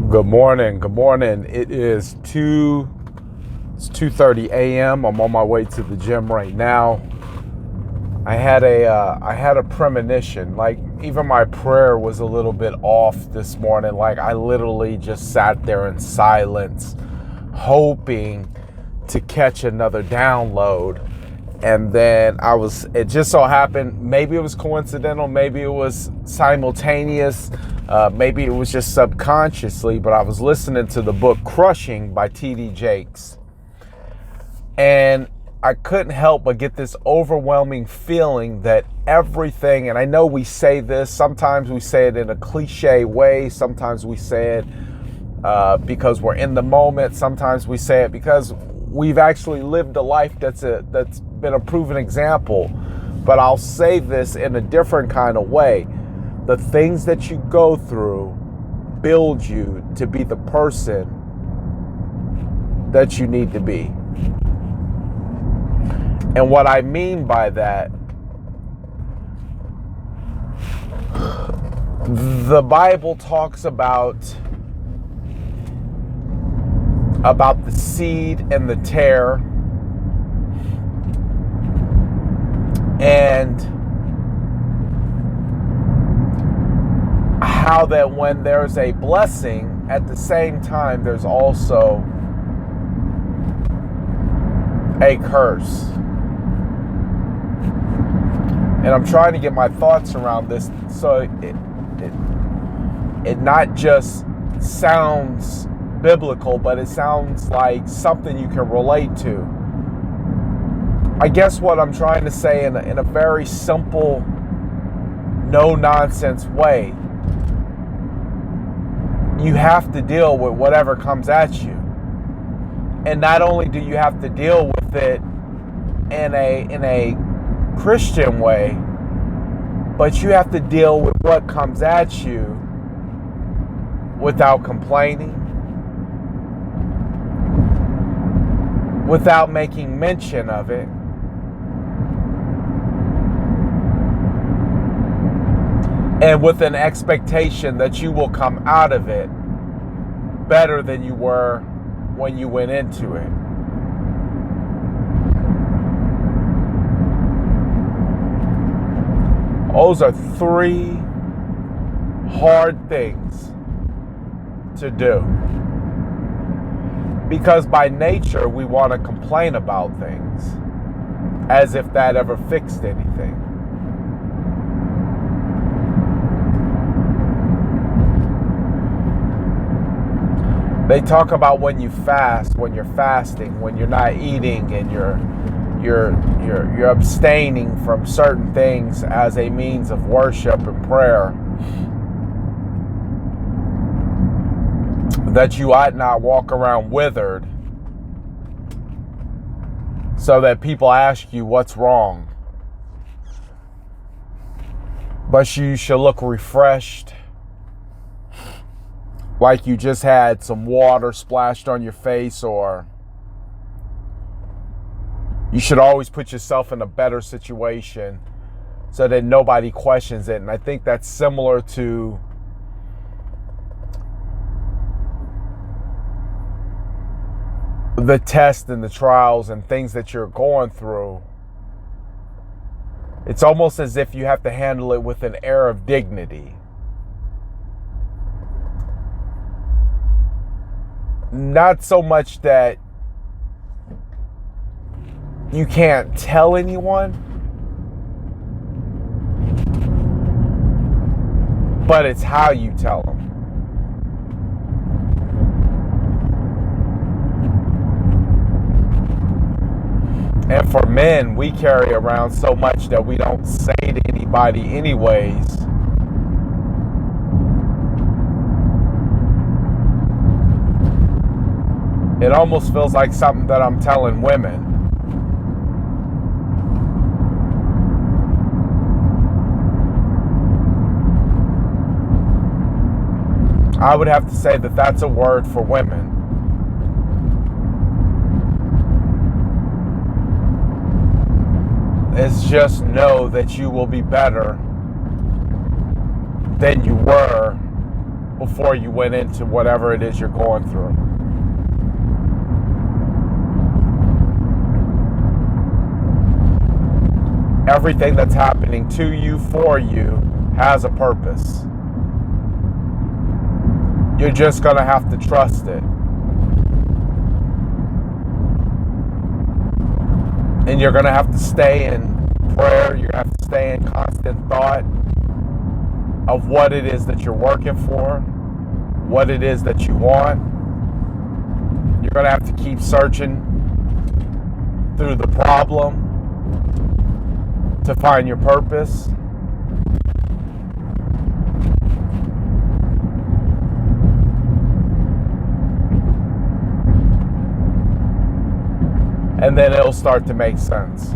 Good morning. Good morning. It's 2:30 a.m. I'm on my way to the gym right now. I had a premonition. Like, even my prayer was a little bit off this morning. Like, I literally just sat there in silence, hoping to catch another download. And then it just so happened, maybe it was coincidental, maybe it was simultaneous, maybe it was just subconsciously, but I was listening to the book Crushing by T.D. Jakes. And I couldn't help but get this overwhelming feeling that everything, and I know we say this, sometimes we say it in a cliche way, sometimes we say it because we're in the moment, sometimes we say it because we've actually lived a life that's been a proven example. But I'll say this in a different kind of way. The things that you go through build you to be the person that you need to be. And what I mean by that, the Bible talks about the seed and the tare, and how that when there's a blessing, at the same time there's also a curse. And I'm trying to get my thoughts around this so it not just sounds biblical, but it sounds like something you can relate to. I guess what I'm trying to say in a very simple, no-nonsense way, you have to deal with whatever comes at you. And not only do you have to deal with it in a Christian way, but you have to deal with what comes at you without complaining, without making mention of it, and with an expectation that you will come out of it better than you were when you went into it. Those are three hard things to do. Because by nature, we want to complain about things as if that ever fixed anything. They talk about when you fast, when you're fasting, when you're not eating, and you're abstaining from certain things as a means of worship and prayer, that you ought not walk around withered, so that people ask you what's wrong. But you should look refreshed, like you just had some water splashed on your face, or you should always put yourself in a better situation so that nobody questions it. And I think that's similar to the tests and the trials and things that you're going through. It's almost as if you have to handle it with an air of dignity. Not so much that you can't tell anyone, but it's how you tell them. And for men, we carry around so much that we don't say to anybody anyways. It almost feels like something that I'm telling women. I would have to say that that's a word for women. It's just know that you will be better than you were before you went into whatever it is you're going through. Everything that's happening to you, for you, has a purpose. You're just going to have to trust it. And you're going to have to stay in prayer. You're going to have to stay in constant thought of what it is that you're working for, what it is that you want. You're going to have to keep searching through the problem to find your purpose. And then it'll start to make sense.